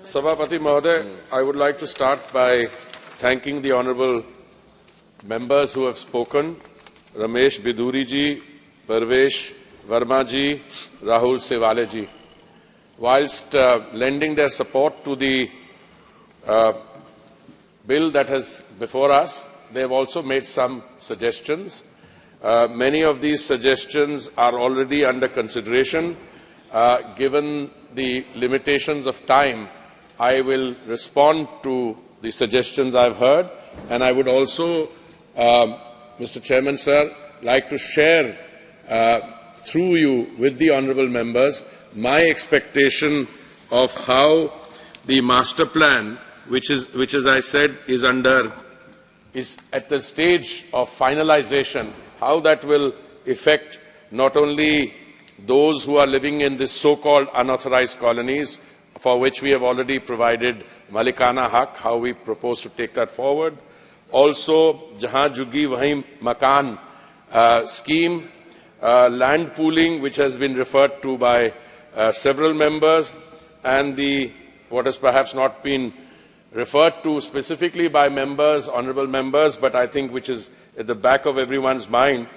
Sabhapati Mahoday, I would like to start by thanking the honourable members who have spoken, Ramesh Biduri ji, Parvesh Verma ji, Rahul Sewale ji. Whilst lending their support to the bill that is before us, they have also made some suggestions. Many of these suggestions are already under consideration. Given the limitations of time, I will respond to the suggestions I've heard, and I would also, Mr. Chairman, sir, like to share through you with the honourable members my expectation of how the master plan, which as I said is at the stage of finalization, how that will affect not only those who are living in this so-called unauthorized colonies, for which we have already provided Malikana Haq, how we propose to take that forward. Also, Jahan Juggi Wahin Makan scheme, land pooling, which has been referred to by several members, and what has perhaps not been referred to specifically by members, honourable members, but I think which is at the back of everyone's mind,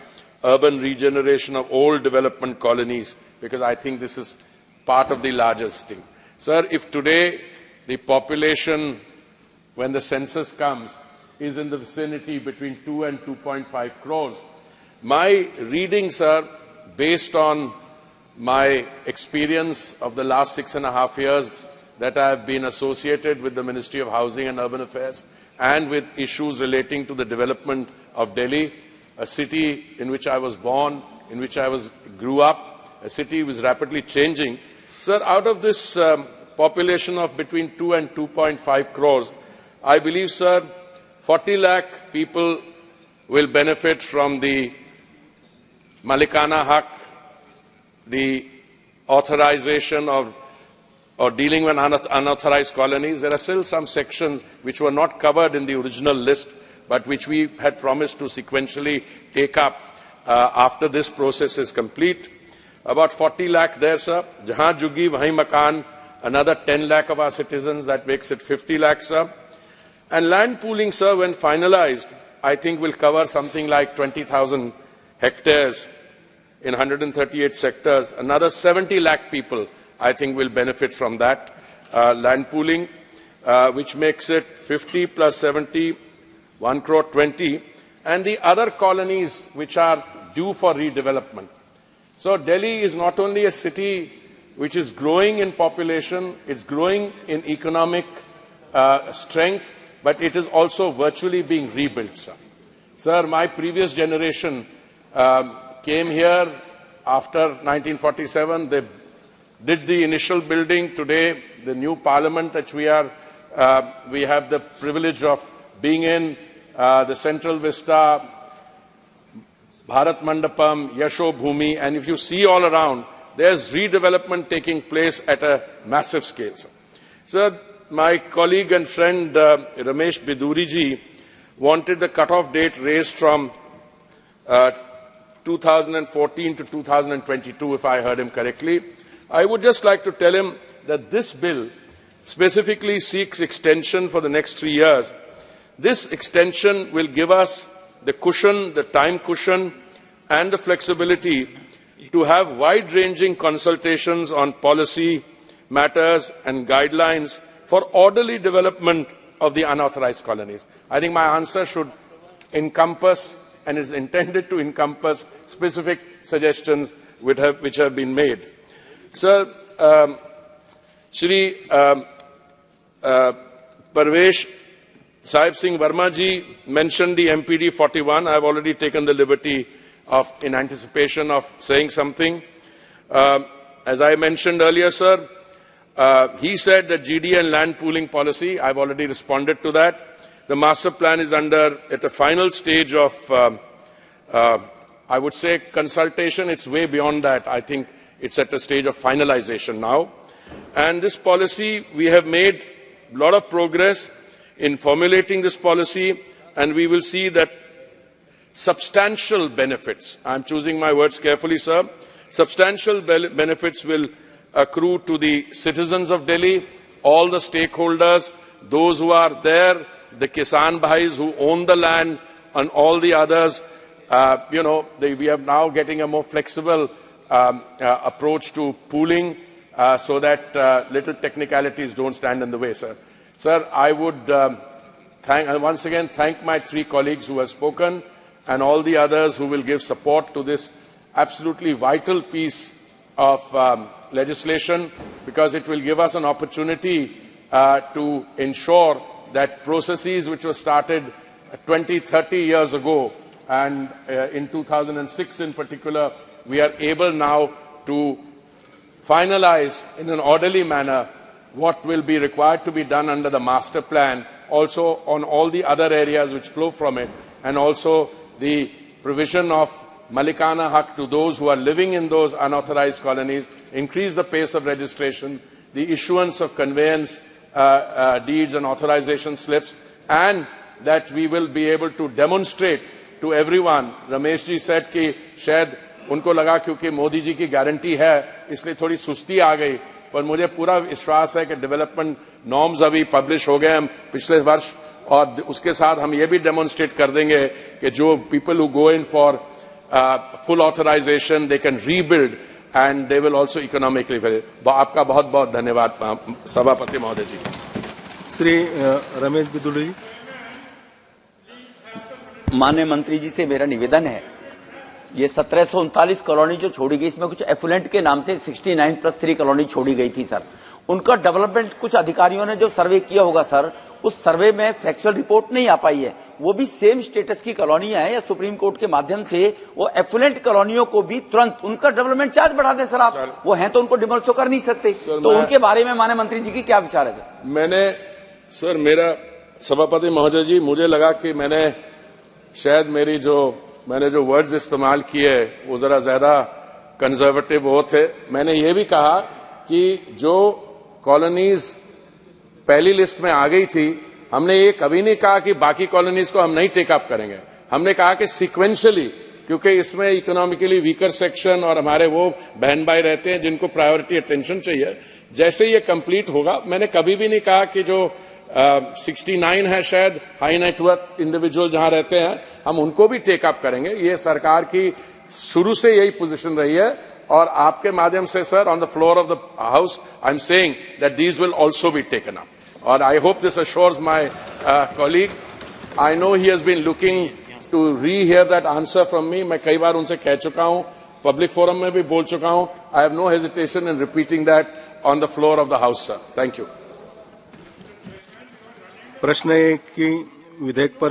urban regeneration of old development colonies, because I think this is part of the largest thing. Sir, if today the population, when the census comes, is in the vicinity between 2 and 2.5 crores, my reading, sir, based on my experience of the last 6.5 years that I have been associated with the Ministry of Housing and Urban Affairs and with issues relating to the development of Delhi, a city in which I was born, in which I grew up, a city which is rapidly changing. Sir, out of this population of between 2 and 2.5 crores, I believe, sir, 40 lakh people will benefit from the Malikana Haq, the authorization of or dealing with unauthorized colonies. There are still some sections which were not covered in the original list, but which we had promised to sequentially take up after this process is complete. About 40 lakh there, sir. Jahan Juggi Wahin Makan, another 10 lakh of our citizens, that makes it 50 lakh, sir. And land pooling, sir, when finalized, I think will cover something like 20,000 hectares in 138 sectors. Another 70 lakh people, I think, will benefit from that land pooling, which makes it 50 plus 70, 1 crore 20, and the other colonies which are due for redevelopment. So Delhi is not only a city which is growing in population, it's growing in economic strength, but it is also virtually being rebuilt, sir. Sir, my previous generation came here after 1947. They did the initial building. Today, the new parliament that we have the privilege of being in, the Central Vista, Bharat Mandapam, Yasho Bhumi, and if you see all around, there's redevelopment taking place at a massive scale. Sir, my colleague and friend Ramesh Biduri ji wanted the cut-off date raised from 2014 to 2022, if I heard him correctly. I would just like to tell him that this bill specifically seeks extension for the next 3 years. This extension will give us the cushion, the time cushion, and the flexibility to have wide-ranging consultations on policy matters and guidelines for orderly development of the unauthorized colonies. I think my answer should encompass and is intended to encompass specific suggestions which have been made. Sir, Shri Parvesh Sahib Singh Verma ji mentioned the MPD 41. I have already taken the liberty of, in anticipation of saying something. As I mentioned earlier, sir, he said that GD and land pooling policy, I have already responded to that. The master plan is at a final stage of, I would say, consultation. It's way beyond that. I think it's at a stage of finalization now. And this policy, we have made a lot of progress in formulating this policy, and we will see that substantial benefits, I'm choosing my words carefully, sir, substantial benefits will accrue to the citizens of Delhi, all the stakeholders, those who are there, the Kisan Bhais who own the land, and all the others. We are now getting a more flexible approach to pooling so that little technicalities don't stand in the way, sir. Sir, I would once again thank my three colleagues who have spoken and all the others who will give support to this absolutely vital piece of legislation, because it will give us an opportunity to ensure that processes which were started 20, 30 years ago, and in 2006 in particular, we are able now to finalize in an orderly manner what will be required to be done under the master plan, also on all the other areas which flow from it, and also the provision of Malikana Haq to those who are living in those unauthorized colonies, increase the pace of registration, the issuance of conveyance deeds and authorization slips, and that we will be able to demonstrate to everyone. Ramesh ji said कि शायद उनको लगा क्योंकि मोदी जी की guarantee है इसलिए थोड़ी सुस्ती आ गई, पर मुझे पूरा विश्वास है कि डेवलपमेंट नॉर्म्स अभी पब्लिश हो गए हम पिछले वर्ष, और उसके साथ हम ये भी डेमोन्स्ट्रेट कर देंगे कि जो people who go in for full authorization, they can rebuild and they will also economically very. आपका बहुत बहुत धन्यवाद सभापति महोदय जी. श्री रमेश बिदुल जी. माननीय मंत्री जी से मेरा निवेदन है, ये 1739 कॉलोनी जो छोड़ी गई, इसमें कुछ एफुलेंट के नाम से 69+3 कॉलोनी छोड़ी गई थी सर. उनका डेवलपमेंट कुछ अधिकारियों ने जो सर्वे किया होगा सर, उस सर्वे में फैक्चुअल रिपोर्ट नहीं आ पाई है. वो भी सेम स्टेटस की कॉलोनियां हैं, या सुप्रीम कोर्ट के माध्यम से वो एफुलेंट कॉलोनियों को भी तुरंत उनका डेवलपमेंट चार्ज बढ़ा दें सर. आप वो हैं तो उनको डिमोलिश तो कर नहीं सकते, तो उनके बारे में माननीय मंत्री जी की क्या विचार है सर? मेरा सभापति महोदय जी, मुझे लगा कि शायद मैंने जो वर्ड्स इस्तेमाल किए वो जरा ज्यादा कंजर्वेटिव वो थे. मैंने ये भी कहा कि जो कॉलोनीज पहली लिस्ट में आ गई थी, हमने ये कभी नहीं कहा कि बाकी कॉलोनीज को हम नहीं टेकअप करेंगे. हमने कहा कि सीक्वेंशियली, क्योंकि इसमें इकोनॉमिकली वीकर सेक्शन और हमारे वो बहन भाई रहते हैं जिनको प्रायोरिटी अटेंशन चाहिए, जैसे ये कंप्लीट होगा. मैंने कभी भी नहीं कहा कि जो 69 है शायद हाई नेटवर्थ इंडिविजुअल जहां रहते हैं, हम उनको भी टेकअप करेंगे. ये सरकार की शुरू से यही पोजीशन रही है, और आपके माध्यम से sir, on the floor of the house I am saying that these will also be taken up. और I hope this assures my colleague. I know he has been looking to rehear that answer from me. मैं कई बार उनसे कह चुका हूं, public forum में भी बोल चुका हूं. I have no hesitation in repeating that on the floor of the house sir. Thank you. प्रश्न है कि विधेयक पर